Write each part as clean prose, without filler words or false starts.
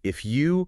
If you,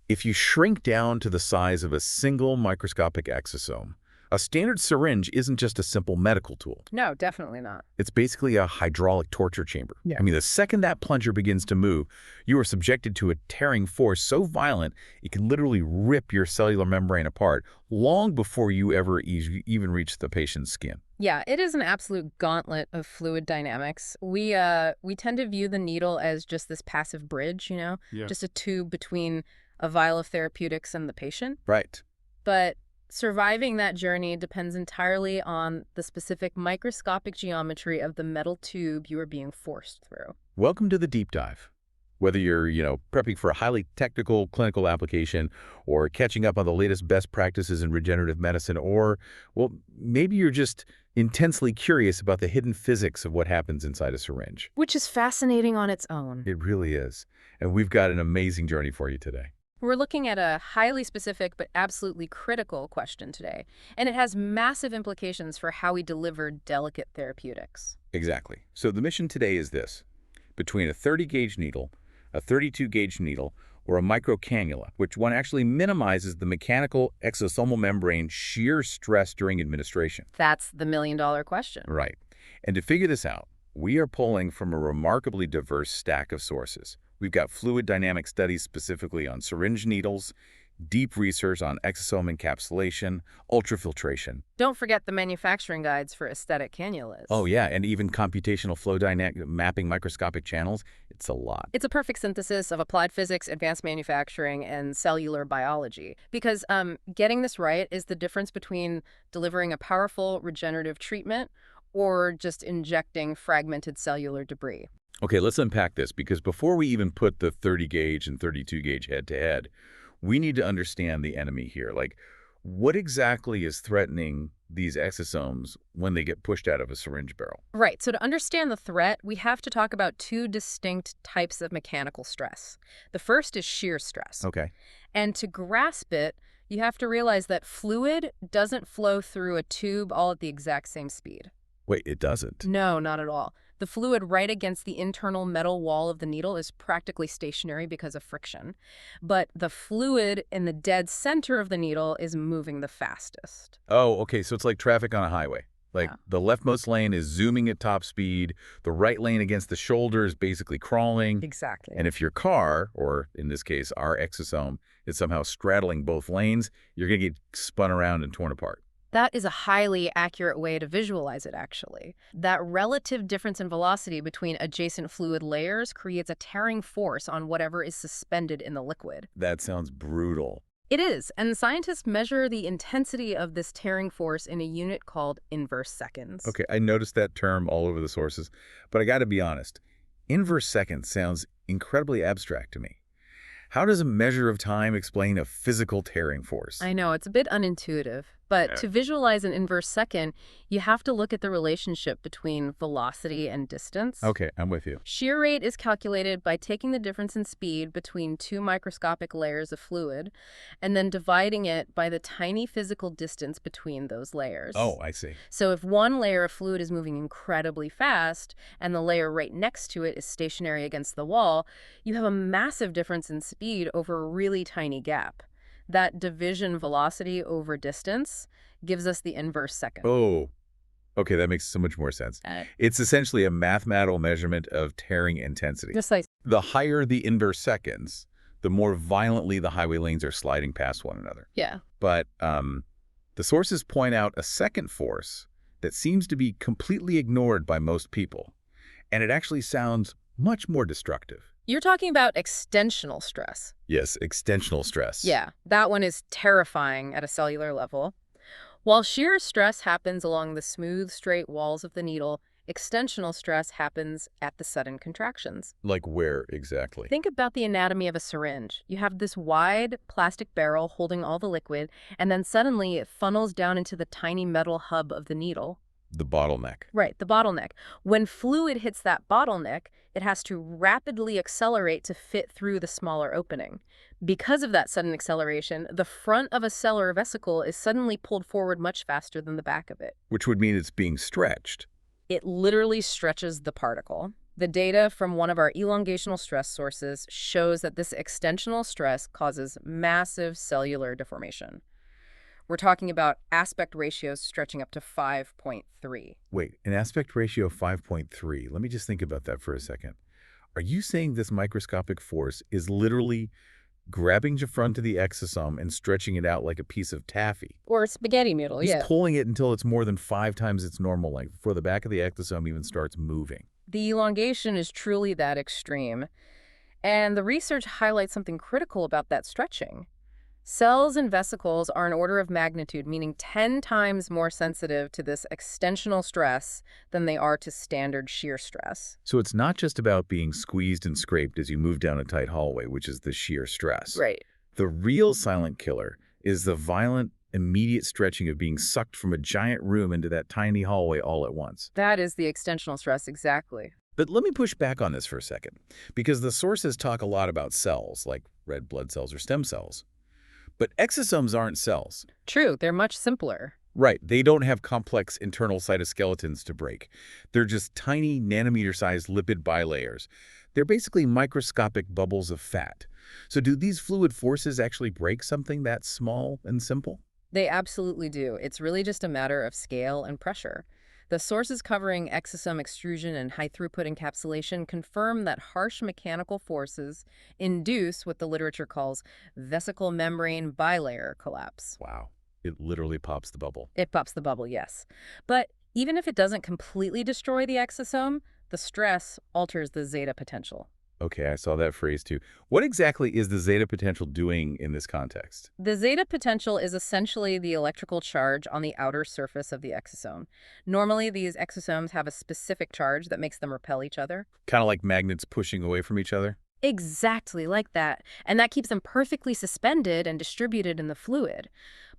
if you shrink down to the size of a single microscopic exosome, a standard syringe isn't just a simple medical tool. No, definitely not. It's basically a hydraulic torture chamber. Yeah. I mean, the second that plunger begins to move, you are subjected to a tearing force so violent it can literally rip your cellular membrane apart long before you ever even reach the patient's skin. Yeah, it is an absolute gauntlet of fluid dynamics. We tend to view the needle as just this passive bridge, Yeah. just a tube between a vial of therapeutics and the patient. Right. But surviving that journey depends entirely on the specific microscopic geometry of the metal tube you are being forced through. Welcome to the deep dive. Whether you're, prepping for a highly technical clinical application or catching up on the latest best practices in regenerative medicine, or, well, maybe you're just intensely curious about the hidden physics of what happens inside a syringe. Which is fascinating on its own. It really is. And we've got an amazing journey for you today. We're looking at a highly specific but absolutely critical question today, and it has massive implications for how we deliver delicate therapeutics. Exactly. So the mission today is this. Between a 30-gauge needle, a 32-gauge needle, or a micro-cannula, which one actually minimizes the mechanical exosomal membrane shear stress during administration. That's the million-dollar question. Right. And to figure this out, we are pulling from a remarkably diverse stack of sources. We've got fluid dynamic studies specifically on syringe needles, deep research on exosome encapsulation, ultrafiltration. Don't forget the manufacturing guides for aesthetic cannulas. Oh yeah, and even computational flow dynamic mapping microscopic channels. It's a lot. It's a perfect synthesis of applied physics, advanced manufacturing, and cellular biology. Because getting this right is the difference between delivering a powerful regenerative treatment or just injecting fragmented cellular debris. Okay, let's unpack this, because before we even put the 30-gauge and 32-gauge head-to-head, we need to understand the enemy here. Like, what exactly is threatening these exosomes when they get pushed out of a syringe barrel? Right. So to understand the threat, we have to talk about two distinct types of mechanical stress. The first is shear stress. Okay. And to grasp it, you have to realize that fluid doesn't flow through a tube all at the exact same speed. Wait, it doesn't? No, not at all. The fluid right against the internal metal wall of the needle is practically stationary because of friction. But the fluid in the dead center of the needle is moving the fastest. Oh, okay, so it's like traffic on a highway. Like, Yeah. the leftmost lane is zooming at top speed, the right lane against the shoulder is basically crawling. Exactly. And if your car, or in this case, our exosome, is somehow straddling both lanes, you're going to get spun around and torn apart. That is a highly accurate way to visualize it, actually. That relative difference in velocity between adjacent fluid layers creates a tearing force on whatever is suspended in the liquid. That sounds brutal. It is, and scientists measure the intensity of this tearing force in a unit called inverse seconds. Okay, I noticed that term all over the sources, but I got to be honest. Inverse seconds sounds incredibly abstract to me. How does a measure of time explain a physical tearing force? I know, it's a bit unintuitive, but Yeah. to visualize an inverse second, you have to look at the relationship between velocity and distance. Okay, I'm with you. Shear rate is calculated by taking the difference in speed between two microscopic layers of fluid and then dividing it by the tiny physical distance between those layers. Oh, I see. So if one layer of fluid is moving incredibly fast and the layer right next to it is stationary against the wall, you have a massive difference in speed over a really tiny gap. That division velocity over distance gives us the inverse second. Oh, okay, that makes so much more sense. It's essentially a mathematical measurement of tearing intensity. Just like, The higher the inverse seconds, the more violently the highway lanes are sliding past one another. yeah. But the sources point out a second force that seems to be completely ignored by most people, and it actually sounds much more destructive. You're talking about extensional stress. Yes, extensional stress. Yeah, that one is terrifying at a cellular level. While shear stress happens along the smooth, straight walls of the needle, extensional stress happens at the sudden contractions. Like where exactly? Think about the anatomy of a syringe. You have this wide plastic barrel holding all the liquid, and then suddenly it funnels down into the tiny metal hub of the needle. The bottleneck. Right, the bottleneck. When fluid hits that bottleneck, it has to rapidly accelerate to fit through the smaller opening. Because of that sudden acceleration, the front of a cellular vesicle is suddenly pulled forward much faster than the back of it. Which would mean it's being stretched. It literally stretches the particle. The data from one of our elongational stress sources shows that this extensional stress causes massive cellular deformation. We're talking about aspect ratios stretching up to 5.3. Wait, an aspect ratio of 5.3. Let me just think about that for a second. Are you saying this microscopic force is literally grabbing the front of the exosome and stretching it out like a piece of taffy? Or spaghetti noodle, Just yeah. pulling it until it's more than 5 times its normal length before the back of the exosome even starts moving. The elongation is truly that extreme. And the research highlights something critical about that stretching. Cells and vesicles are an order of magnitude, meaning 10 times more sensitive to this extensional stress than they are to standard shear stress. So it's not just about being squeezed and scraped as you move down a tight hallway, which is the shear stress. Right. The real silent killer is the violent, immediate stretching of being sucked from a giant room into that tiny hallway all at once. That is the extensional stress, exactly. But let me push back on this for a second, because the sources talk a lot about cells, like red blood cells or stem cells. But exosomes aren't cells. True, they're much simpler. Right, they don't have complex internal cytoskeletons to break. They're just tiny nanometer-sized lipid bilayers. They're basically microscopic bubbles of fat. So do these fluid forces actually break something that small and simple? They absolutely do. It's really just a matter of scale and pressure. The sources covering exosome extrusion and high-throughput encapsulation confirm that harsh mechanical forces induce what the literature calls vesicle membrane bilayer collapse. Wow, it literally pops the bubble. It pops the bubble, yes. But even if it doesn't completely destroy the exosome, the stress alters the zeta potential. Okay, I saw that phrase too. What exactly is the zeta potential doing in this context? The zeta potential is essentially the electrical charge on the outer surface of the exosome. Normally, these exosomes have a specific charge that makes them repel each other. Kind of like magnets pushing away from each other? Exactly like that. And that keeps them perfectly suspended and distributed in the fluid.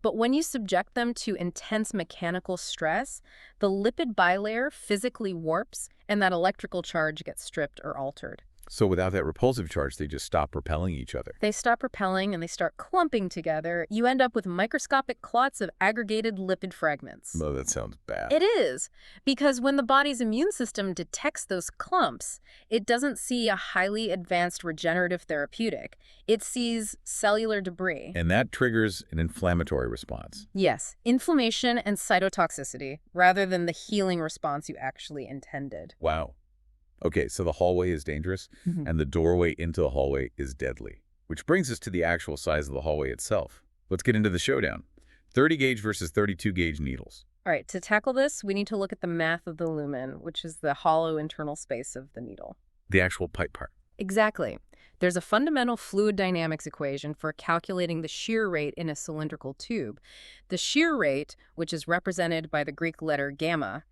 But when you subject them to intense mechanical stress, the lipid bilayer physically warps and that electrical charge gets stripped or altered. So without that repulsive charge, they just stop repelling each other. They stop repelling and they start clumping together. You end up with microscopic clots of aggregated lipid fragments. Oh, that sounds bad. It is, because when the body's immune system detects those clumps, it doesn't see a highly advanced regenerative therapeutic. It sees cellular debris. And that triggers an inflammatory response. Yes, inflammation and cytotoxicity, rather than the healing response you actually intended. Wow. Okay, so the hallway is dangerous, and the doorway into the hallway is deadly. Which brings us to the actual size of the hallway itself. Let's get into the showdown. 30-gauge versus 32-gauge needles. All right, to tackle this, we need to look at the math of the lumen, which is the hollow internal space of the needle. The actual pipe part. Exactly. There's a fundamental fluid dynamics equation for calculating the shear rate in a cylindrical tube. The shear rate, which is represented by the Greek letter gamma,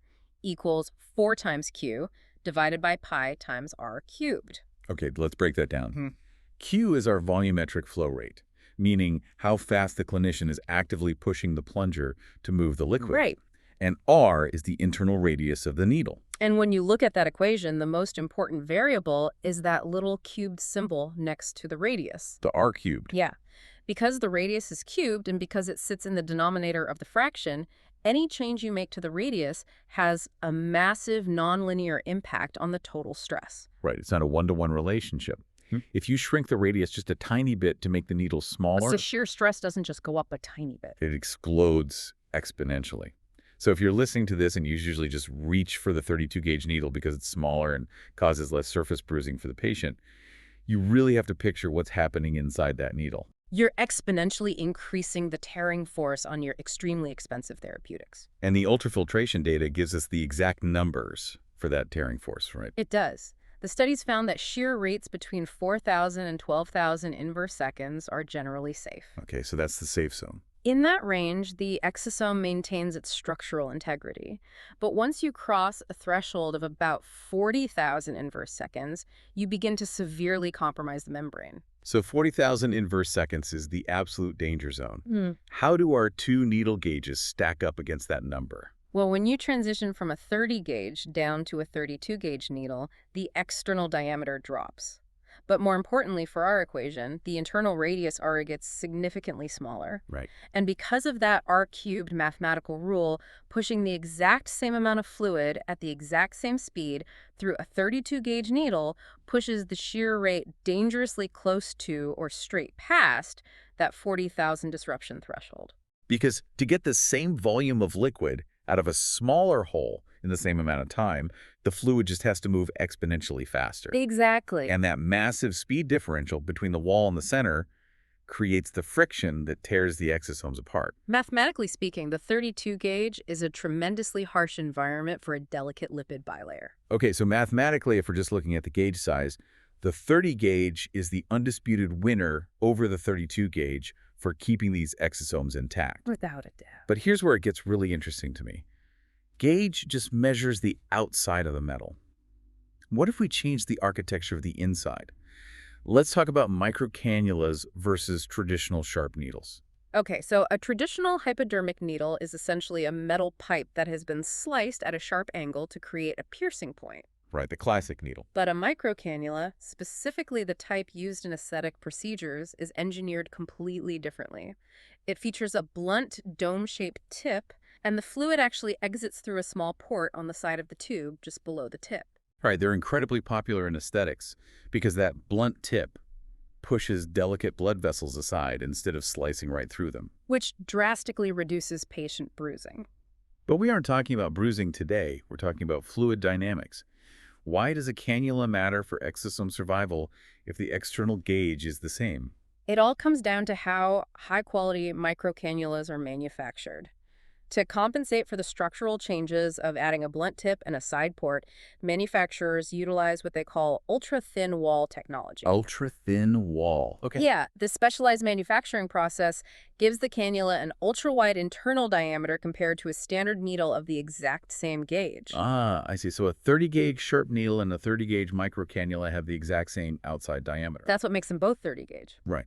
equals 4 times Q, divided by pi times r cubed. Okay, let's break that down. Q is our volumetric flow rate, meaning how fast the clinician is actively pushing the plunger to move the liquid. Right. And R is the internal radius of the needle. And when you look at that equation, the most important variable is that little cubed symbol next to the radius. The R cubed. Yeah. Because the radius is cubed and because it sits in the denominator of the fraction, any change you make to the radius has a massive nonlinear impact on the total stress. Right, it's not a one-to-one relationship. If you shrink the radius just a tiny bit to make the needle smaller, So shear stress doesn't just go up a tiny bit. it explodes exponentially. So if you're listening to this and you usually just reach for the 32-gauge needle because it's smaller and causes less surface bruising for the patient, you really have to picture what's happening inside that needle. You're exponentially increasing the tearing force on your extremely expensive therapeutics. And the ultrafiltration data gives us the exact numbers for that tearing force, right? It does. The studies found that shear rates between 4,000 and 12,000 inverse seconds are generally safe. Okay, so that's the safe zone. In that range, the exosome maintains its structural integrity. But once you cross a threshold of about 40,000 inverse seconds, you begin to severely compromise the membrane. So 40,000 inverse seconds is the absolute danger zone. How do our two needle gauges stack up against that number? Well, when you transition from a 30 gauge down to a 32 gauge needle, the external diameter drops. But more importantly for our equation, the internal radius r gets significantly smaller. Right. And because of that r-cubed mathematical rule, pushing the exact same amount of fluid at the exact same speed through a 32-gauge needle pushes the shear rate dangerously close to or straight past that 40,000 disruption threshold. Because to get the same volume of liquid out of a smaller hole in the same amount of time, the fluid just has to move exponentially faster. Exactly. And that massive speed differential between the wall and the center creates the friction that tears the exosomes apart. Mathematically speaking, the 32 gauge is a tremendously harsh environment for a delicate lipid bilayer. Okay, so mathematically, if we're just looking at the gauge size, the 30 gauge is the undisputed winner over the 32 gauge for keeping these exosomes intact. Without a doubt. But here's where it gets really interesting to me. Gauge just measures the outside of the metal. What if we change the architecture of the inside? Let's talk about micro-cannulas versus traditional sharp needles. Okay, so a traditional hypodermic needle is essentially a metal pipe that has been sliced at a sharp angle to create a piercing point. Right, the classic needle. But a micro-cannula, specifically the type used in aesthetic procedures, is engineered completely differently. It features a blunt, dome-shaped tip, and the fluid actually exits through a small port on the side of the tube just below the tip. Right, they're incredibly popular in aesthetics because that blunt tip pushes delicate blood vessels aside instead of slicing right through them. Which drastically reduces patient bruising. But we aren't talking about bruising today. We're talking about fluid dynamics. Why does a cannula matter for exosome survival if the external gauge is the same? It all comes down to how high-quality micro-cannulas are manufactured. To compensate for the structural changes of adding a blunt tip and a side port, manufacturers utilize what they call ultra-thin wall technology. Ultra-thin wall. Okay. Yeah, this specialized manufacturing process gives the cannula an ultra-wide internal diameter compared to a standard needle of the exact same gauge. Ah, I see. So a 30-gauge sharp needle and a 30-gauge micro-cannula have the exact same outside diameter. That's what makes them both 30-gauge. Right.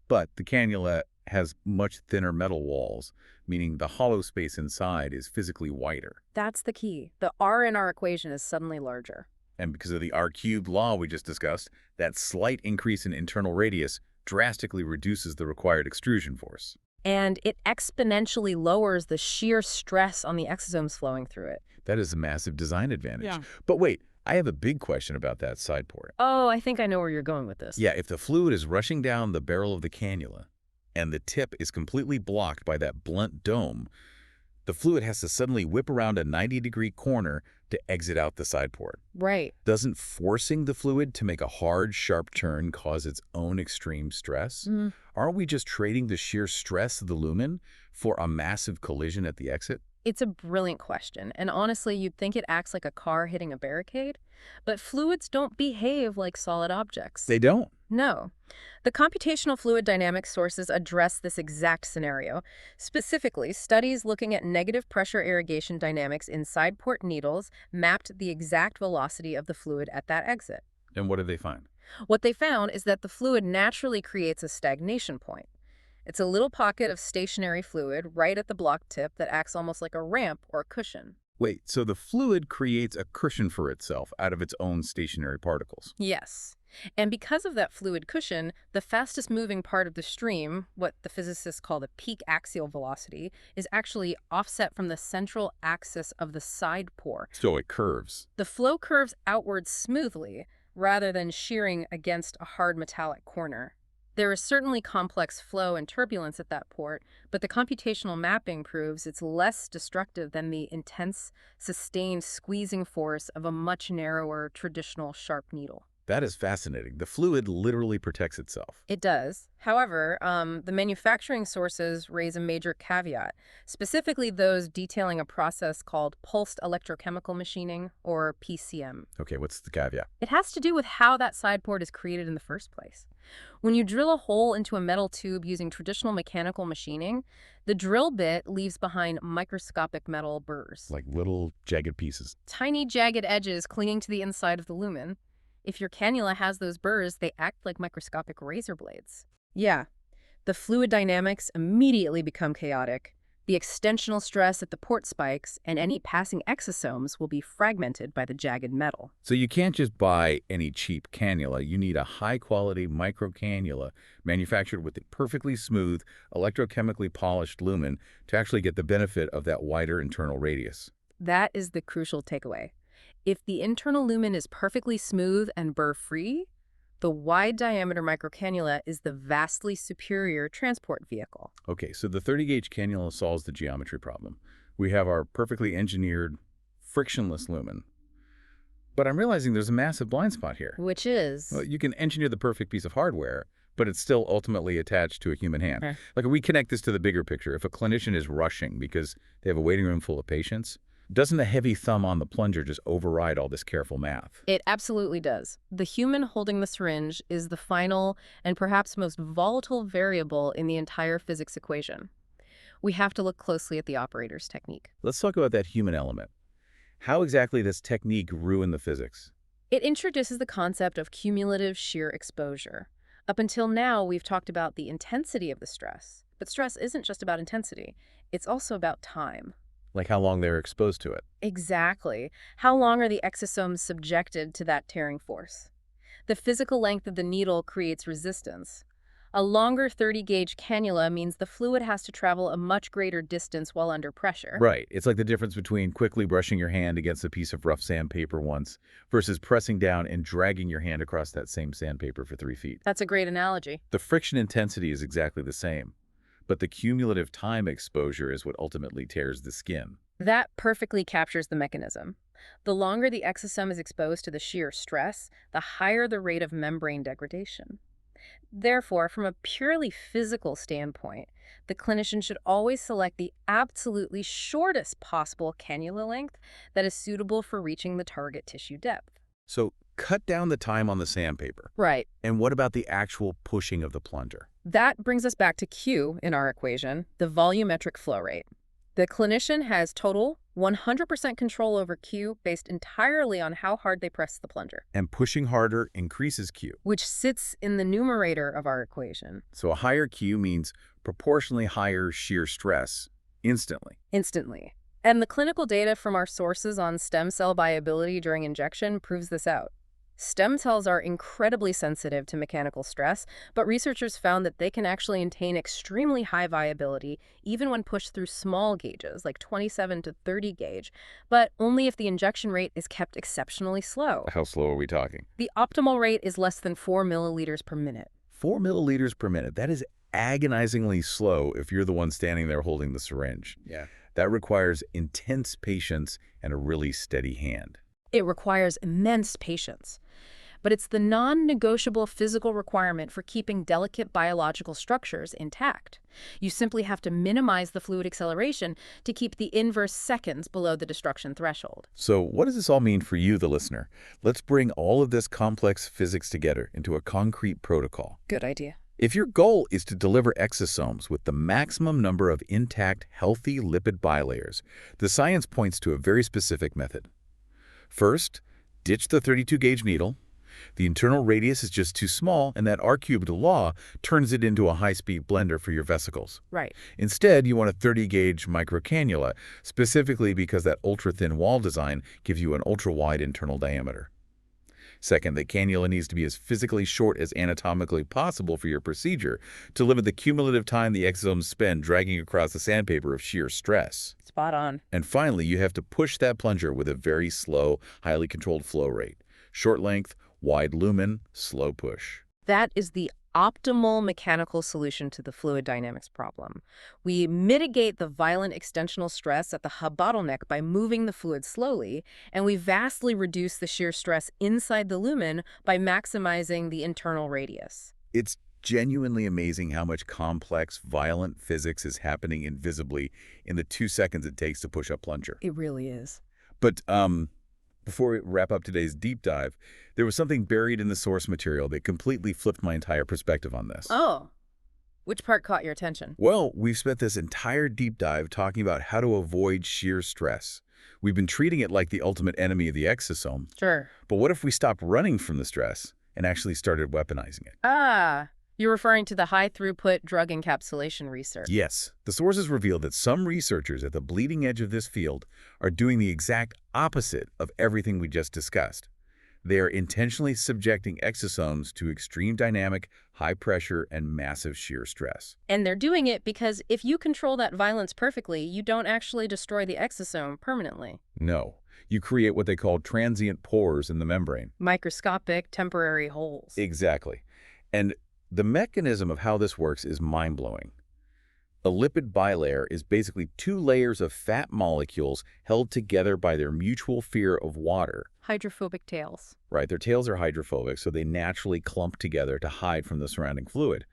But the cannula has much thinner metal walls, meaning the hollow space inside is physically wider. That's the key. The R in our equation is suddenly larger. And because of the r-cubed law we just discussed, that slight increase in internal radius drastically reduces the required extrusion force. And it exponentially lowers the shear stress on the exosomes flowing through it. That is a massive design advantage. Yeah. But wait, I have a big question about that side port. Oh, I think I know where you're going with this. Yeah, if the fluid is rushing down the barrel of the cannula and the tip is completely blocked by that blunt dome, the fluid has to suddenly whip around a 90-degree corner to exit out the side port. Right. Doesn't forcing the fluid to make a hard, sharp turn cause its own extreme stress? Aren't we just trading the sheer stress of the lumen for a massive collision at the exit? It's a brilliant question, and honestly, you'd think it acts like a car hitting a barricade, but fluids don't behave like solid objects. They don't. No. The computational fluid dynamics sources address this exact scenario. Specifically, studies looking at negative pressure irrigation dynamics in side port needles mapped the exact velocity of the fluid at that exit. And what did they find? What they found is that the fluid naturally creates a stagnation point. It's a little pocket of stationary fluid right at the block tip that acts almost like a ramp or cushion. Wait, so the fluid creates a cushion for itself out of its own stationary particles? Yes. And because of that fluid cushion, the fastest moving part of the stream, what the physicists call the peak axial velocity, is actually offset from the central axis of the side pore. So it curves. The flow curves outward smoothly, rather than shearing against a hard metallic corner. There is certainly complex flow and turbulence at that port, but the computational mapping proves it's less destructive than the intense, sustained squeezing force of a much narrower, traditional sharp needle. That is fascinating. The fluid literally protects itself. It does. However, the manufacturing sources raise a major caveat, specifically those detailing a process called pulsed electrochemical machining, or PCM. Okay, what's the caveat? It has to do with how that side port is created in the first place. When you drill a hole into a metal tube using traditional mechanical machining, the drill bit leaves behind microscopic metal burrs. Like little jagged pieces. Tiny jagged edges clinging to the inside of the lumen. If your cannula has those burrs, they act like microscopic razor blades. Yeah, the fluid dynamics immediately become chaotic. The extensional stress at the port spikes and any passing exosomes will be fragmented by the jagged metal. So you can't just buy any cheap cannula. You need a high-quality micro-cannula manufactured with a perfectly smooth, electrochemically polished lumen to actually get the benefit of that wider internal radius. That is the crucial takeaway. If the internal lumen is perfectly smooth and burr-free, the wide-diameter microcannula is the vastly superior transport vehicle. Okay, so the 30-gauge cannula solves the geometry problem. We have our perfectly engineered, frictionless lumen. But I'm realizing there's a massive blind spot here. Which is... Well, you can engineer the perfect piece of hardware, but it's still ultimately attached to a human hand. Huh. Like, if we connect this to the bigger picture, if a clinician is rushing because they have a waiting room full of patients, doesn't a heavy thumb on the plunger just override all this careful math? It absolutely does. The human holding the syringe is the final and perhaps most volatile variable in the entire physics equation. We have to look closely at the operator's technique. Let's talk about that human element. How exactly does technique ruin the physics? It introduces the concept of cumulative shear exposure. Up until now, we've talked about the intensity of the stress. But stress isn't just about intensity. It's also about time. Like how long they're exposed to it? Exactly. How long are the exosomes subjected to that tearing force? The physical length of the needle creates resistance. A longer 30-gauge cannula means the fluid has to travel a much greater distance while under pressure. Right. It's like the difference between quickly brushing your hand against a piece of rough sandpaper once versus pressing down and dragging your hand across that same sandpaper for 3 feet. That's a great analogy. The friction intensity is exactly the same, but the cumulative time exposure is what ultimately tears the skin. That perfectly captures the mechanism. The longer the exosome is exposed to the shear stress, the higher the rate of membrane degradation. Therefore, from a purely physical standpoint, the clinician should always select the absolutely shortest possible cannula length that is suitable for reaching the target tissue depth. So cut down the time on the sandpaper. Right. And what about the actual pushing of the plunger? That brings us back to Q in our equation, the volumetric flow rate. The clinician has total 100% control over Q based entirely on how hard they press the plunger, And pushing harder increases Q. which sits in the numerator of our equation. So a higher Q means proportionally higher shear stress instantly. Instantly. And the clinical data from our sources on stem cell viability during injection proves this out. Stem cells are incredibly sensitive to mechanical stress, but researchers found that they can actually attain extremely high viability even when pushed through small gauges, like 27 to 30 gauge, but only if the injection rate is kept exceptionally slow. How slow are we talking? The optimal rate is less than 4 milliliters per minute. 4 milliliters per minute. That is agonizingly slow if you're the one standing there holding the syringe. Yeah. That requires intense patience and a really steady hand. It requires immense patience. But it's the non-negotiable physical requirement for keeping delicate biological structures intact. You simply have to minimize the fluid acceleration to keep the inverse seconds below the destruction threshold. So what does this all mean for you, the listener? Let's bring all of this complex physics together into a concrete protocol. Good idea. If your goal is to deliver exosomes with the maximum number of intact, healthy lipid bilayers, the science points to a very specific method. First, ditch the 32-gauge needle. The internal radius is just too small, and that R-cubed law turns it into a high-speed blender for your vesicles. Right. Instead, you want a 30-gauge micro-cannula, specifically because that ultra-thin wall design gives you an ultra-wide internal diameter. Second, the cannula needs to be as physically short as anatomically possible for your procedure to limit the cumulative time the exosomes spend dragging across the sandpaper of shear stress. Spot on. And finally, you have to push that plunger with a very slow, highly controlled flow rate. Short length, wide lumen, slow push. That is the optimal mechanical solution to the fluid dynamics problem. We mitigate the violent extensional stress at the hub bottleneck by moving the fluid slowly, and we vastly reduce the shear stress inside the lumen by maximizing the internal radius. It's genuinely amazing how much complex, violent physics is happening invisibly in the 2 seconds it takes to push a plunger. It really is. But before we wrap up today's deep dive, there was something buried in the source material that completely flipped my entire perspective on this. Oh, which part caught your attention? Well, we've spent this entire deep dive talking about how to avoid shear stress. We've been treating it like the ultimate enemy of the exosome. Sure. But what if we stopped running from the stress and actually started weaponizing it? Ah, You're referring to the high-throughput drug encapsulation research. Yes, the sources reveal that some researchers at the bleeding edge of this field are doing the exact opposite of everything we just discussed. They are intentionally subjecting exosomes to extreme dynamic, high pressure, and massive shear stress. And they're doing it because if you control that violence perfectly, you don't actually destroy the exosome permanently. No, you create what they call transient pores in the membrane. Microscopic, temporary holes. Exactly. And the mechanism of how this works is mind-blowing. A lipid bilayer is basically two layers of fat molecules held together by their mutual fear of water. Hydrophobic tails. Right, their tails are hydrophobic, so they naturally clump together to hide from the surrounding fluid.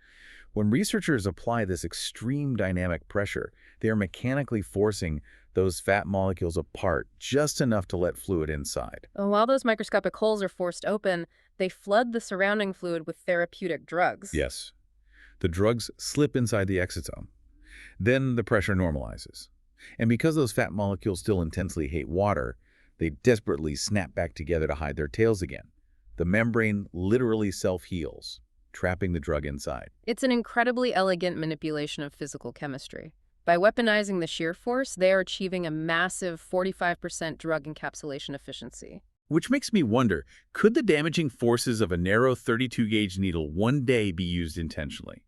When researchers apply this extreme dynamic pressure, they are mechanically forcing those fat molecules apart just enough to let fluid inside. While those microscopic holes are forced open, they flood the surrounding fluid with therapeutic drugs. Yes, the drugs slip inside the exosome. Then the pressure normalizes. And because those fat molecules still intensely hate water, they desperately snap back together to hide their tails again. The membrane literally self-heals, trapping the drug inside. It's an incredibly elegant manipulation of physical chemistry. By weaponizing the shear force, they are achieving a massive 45% drug encapsulation efficiency. Which makes me wonder, could the damaging forces of a narrow 32-gauge needle one day be used intentionally?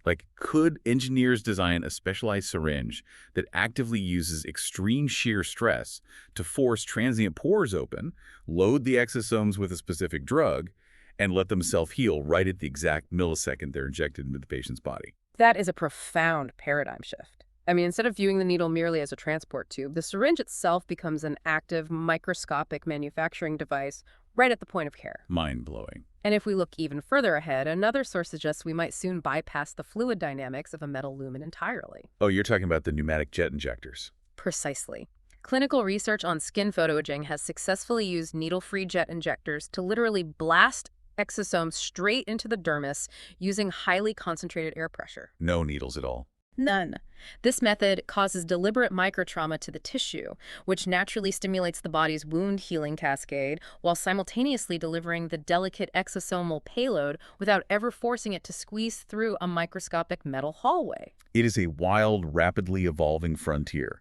Like, could engineers design a specialized syringe that actively uses extreme shear stress to force transient pores open, load the exosomes with a specific drug, and let them self-heal right at the exact millisecond they're injected into the patient's body? That is a profound paradigm shift. I mean, instead of viewing the needle merely as a transport tube, the syringe itself becomes an active, microscopic manufacturing device right at the point of care. Mind-blowing. And if we look even further ahead, another source suggests we might soon bypass the fluid dynamics of a metal lumen entirely. Oh, you're talking about the pneumatic jet injectors. Precisely. Clinical research on skin photoaging has successfully used needle-free jet injectors to literally blast exosomes straight into the dermis using highly concentrated air pressure. No needles at all. None. This method causes deliberate microtrauma to the tissue, which naturally stimulates the body's wound healing cascade while simultaneously delivering the delicate exosomal payload without ever forcing it to squeeze through a microscopic metal hallway. It is a wild, rapidly evolving frontier.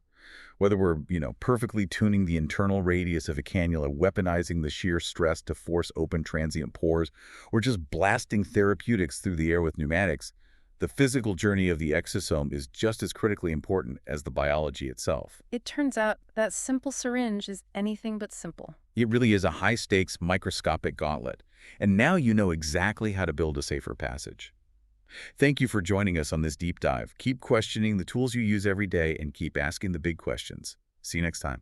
Whether we're, perfectly tuning the internal radius of a cannula, weaponizing the shear stress to force open transient pores, or just blasting therapeutics through the air with pneumatics, the physical journey of the exosome is just as critically important as the biology itself. It turns out that simple syringe is anything but simple. It really is a high-stakes, microscopic gauntlet. And now you know exactly how to build a safer passage. Thank you for joining us on this deep dive. Keep questioning the tools you use every day and keep asking the big questions. See you next time.